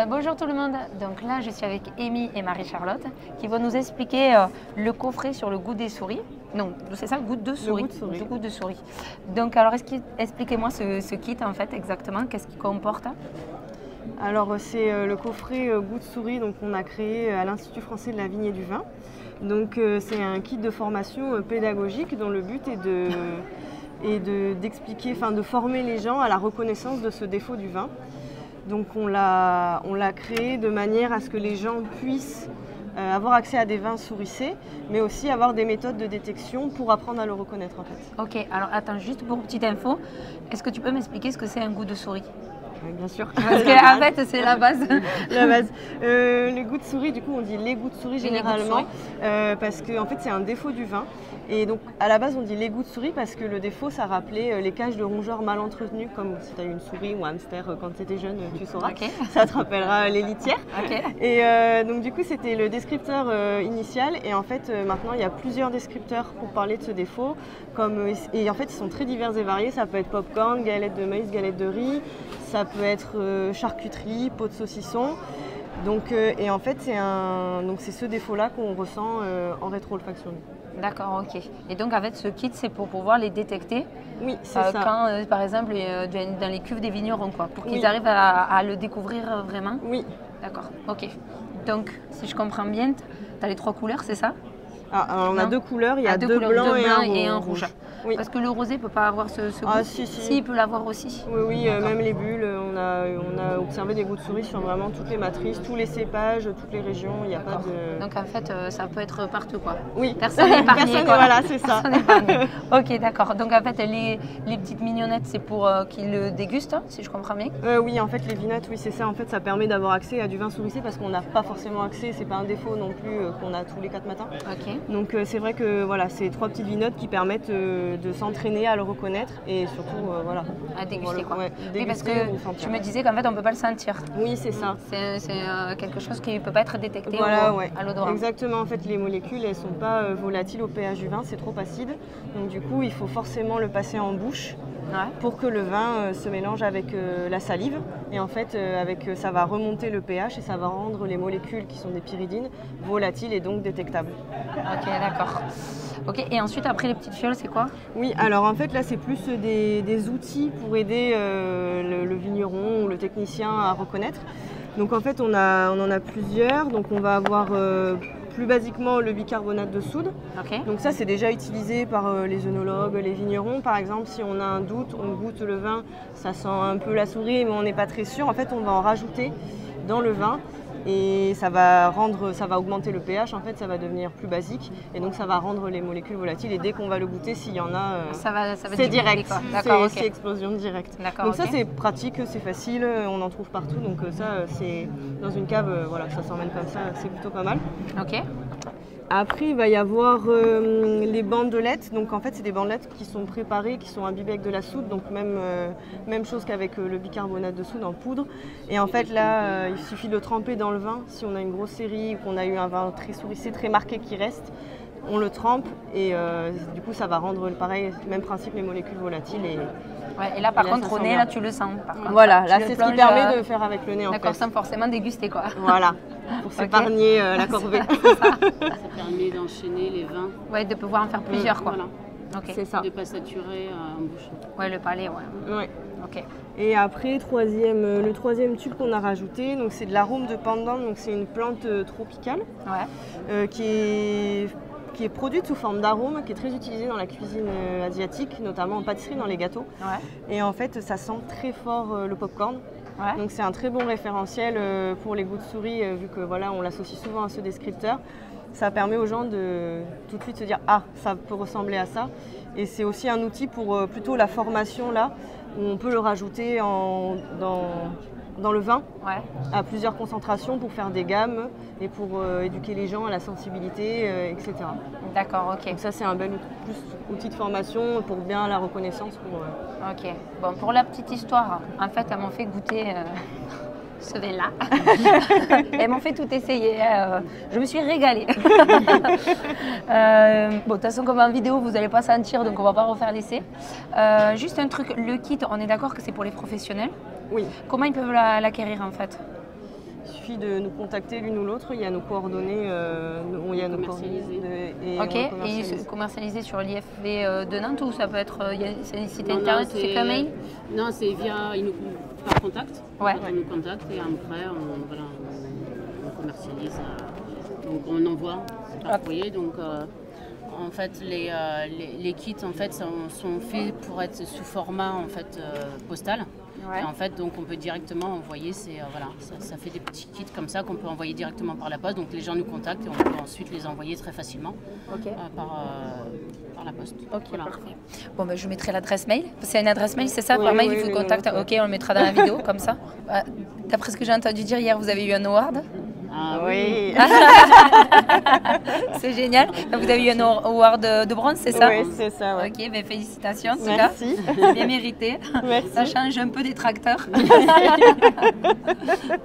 Bonjour tout le monde, donc là je suis avec Amy et Marie-Charlotte qui vont nous expliquer le coffret sur le goût des souris. Non, c'est ça, goût de souris. Le goût de souris. Le goût de souris. Donc alors expliquez-moi ce kit en fait exactement, qu'est-ce qu'il comporte? Alors c'est le coffret goût de souris qu'on a créé à l'Institut français de la vigne et du vin. Donc c'est un kit de formation pédagogique dont le but est d'expliquer, de former les gens à la reconnaissance de ce défaut du vin. Donc on l'a créé de manière à ce que les gens puissent avoir accès à des vins souricés, mais aussi avoir des méthodes de détection pour apprendre à le reconnaître en fait. Ok, alors attends, juste pour une petite info, est-ce que tu peux m'expliquer ce que c'est un goût de souris? Oui, bien sûr. Parce qu'en fait, c'est la base. La base. Les goûts de souris, du coup, on dit les goûts de souris généralement, parce que en fait, c'est un défaut du vin. Et donc, à la base, on dit les goûts de souris parce que le défaut, ça rappelait les cages de rongeurs mal entretenues, comme si tu as eu une souris ou un hamster quand tu étais jeune, tu sauras. Okay. Ça te rappellera les litières. Okay. Et donc, du coup, c'était le descripteur initial. Et en fait, maintenant, il y a plusieurs descripteurs pour parler de ce défaut. Et en fait, ils sont très divers et variés. Ça peut être popcorn, galette de maïs, galette de riz. Ça peut être charcuterie, pot de saucisson. Donc, et en fait, c'est ce défaut-là qu'on ressent en rétro-olfaction. D'accord, ok. Et donc, en fait, ce kit, c'est pour pouvoir les détecter. Oui, c'est ça. Quand, par exemple, dans les cuves des vignerons, quoi, pour qu'ils arrivent à le découvrir vraiment. Oui. D'accord, ok. Donc, si je comprends bien, tu as les 3 couleurs, c'est ça? Alors on a 2 couleurs, il y a 2 blancs et un rouge. Oui. Parce que le rosé ne peut pas avoir ce goût. Ah si. Si, il peut l'avoir aussi. Oui, même les bulles, on a observé des goûts de souris sur vraiment toutes les matrices, tous les cépages, toutes les régions, il n'y a pas de... Donc en fait, ça peut être partout quoi. Oui. Personne n'est épargné. Voilà, c'est ça. Ok, d'accord. Donc en fait, les petites mignonnettes, c'est pour qu'ils le dégustent, hein, si je comprends bien. Oui, en fait, les vinottes, oui, c'est ça. En fait, ça permet d'avoir accès à du vin souricé parce qu'on n'a pas forcément accès, c'est pas un défaut non plus qu'on a tous les 4 matins. Ok. Donc c'est vrai que voilà, c'est 3 petites vinottes qui permettent de s'entraîner à le reconnaître et surtout voilà. À déguster quoi. Ouais, oui, parce que tu me disais qu'en fait on ne peut pas le sentir. Oui, c'est ça. C'est quelque chose qui ne peut pas être détecté à l'odorat. Exactement, en fait les molécules elles ne sont pas volatiles au pH du vin, c'est trop acide. Donc du coup il faut forcément le passer en bouche. Ouais. Pour que le vin se mélange avec la salive et en fait ça va remonter le pH et ça va rendre les molécules qui sont des pyridines volatiles et donc détectables. Ok, d'accord. Ok, et ensuite après les petites fioles c'est quoi? Oui, alors en fait là c'est plus des outils pour aider le vigneron ou le technicien à reconnaître. Donc en fait on en a plusieurs, donc on va avoir plus basiquement le bicarbonate de soude. Okay. Donc ça c'est déjà utilisé par les œnologues, les vignerons. Par exemple si on a un doute, on goûte le vin, ça sent un peu la souris mais on n'est pas très sûr. En fait on va en rajouter dans le vin et ça va augmenter le pH, en fait ça va devenir plus basique et donc ça va rendre les molécules volatiles et dès qu'on va le goûter s'il y en a, c'est direct, c'est explosion directe. Donc ça c'est pratique, c'est facile, on en trouve partout donc ça c'est dans une cave, voilà, ça s'emmène comme ça, c'est plutôt pas mal. Ok. Après, il va y avoir les bandelettes. Donc, en fait, c'est des bandelettes qui sont préparées, qui sont imbibées avec de la soude. Donc, même chose qu'avec le bicarbonate de soude en poudre. Et en fait, là, il suffit de le tremper dans le vin. Si on a une grosse série ou qu'on a eu un vin très souricé, très marqué qui reste, on le trempe. Et du coup, ça va rendre pareil, même principe, les molécules volatiles. Et là, par contre, au nez, là, tu le sens. Par contre, voilà, là, c'est ce qui permet de faire avec le nez, en fait. D'accord, sans forcément déguster, quoi. Voilà, pour s'épargner la corvée. Ça permet d'enchaîner les vins. Ouais, de pouvoir en faire plusieurs, quoi. Voilà. Okay. C'est ça. De ne pas saturer en bouche. Ouais, le palais, ouais. Ok. Et après, le troisième tube qu'on a rajouté, donc c'est de l'arôme de pandan, donc c'est une plante tropicale qui est produite sous forme d'arôme, qui est très utilisée dans la cuisine asiatique, notamment en pâtisserie, dans les gâteaux. Ouais. Et en fait, ça sent très fort le popcorn. Ouais. Donc c'est un très bon référentiel pour les goûts de souris, vu que voilà, on l'associe souvent à ce descripteur. Ça permet aux gens de tout de suite se dire « Ah, ça peut ressembler à ça ». Et c'est aussi un outil pour plutôt la formation, là, où on peut le rajouter dans le vin, à plusieurs concentrations pour faire des gammes et pour éduquer les gens à la sensibilité, etc. D'accord, ok. Donc ça, c'est un bel outil de formation pour bien la reconnaissance. Ok. Bon, pour la petite histoire, en fait, elles m'ont fait goûter ce vin-là. Elles m'ont fait tout essayer. Je me suis régalée. Bon, de toute façon, comme en vidéo, vous n'allez pas sentir, donc on ne va pas refaire l'essai. Juste un truc, le kit, on est d'accord que c'est pour les professionnels? Oui. Comment ils peuvent l'acquérir en fait? Il suffit de nous contacter l'une ou l'autre, il y a nos coordonnées, il y a nos coordonnées et ok, et commercialisé sur l'IFV de Nantes ou ça peut être, c'est un site internet, c'est qu'un mail? Non, c'est via, par contact. Ouais. On nous contacte et après on commercialise, donc on envoie par courrier. Donc en fait les kits en fait sont faits pour être sous format en fait postal. Ouais. Et en fait, donc on peut directement envoyer, ça fait des petits kits comme ça qu'on peut envoyer directement par la poste. Donc les gens nous contactent et on peut ensuite les envoyer très facilement par la poste. Ok, voilà. Parfait. Bon, ben, je mettrai l'adresse mail. C'est une adresse mail, c'est ça? Par mail, il vous contacte. Ok, on le mettra dans la vidéo comme ça. D'après ce que j'ai entendu dire hier, vous avez eu un award. Ah oui. C'est génial. Vous avez eu un award de bronze, c'est ça? Oui, c'est ça. Ouais. Ok, ben félicitations en tout cas. Merci. Bien mérité. Merci. Ça change un peu des tracteurs.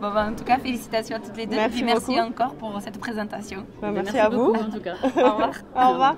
Bon, ben, en tout cas, félicitations à toutes les deux. Merci, merci encore pour cette présentation. Merci à vous. Beaucoup, en tout cas. Au revoir. Au revoir.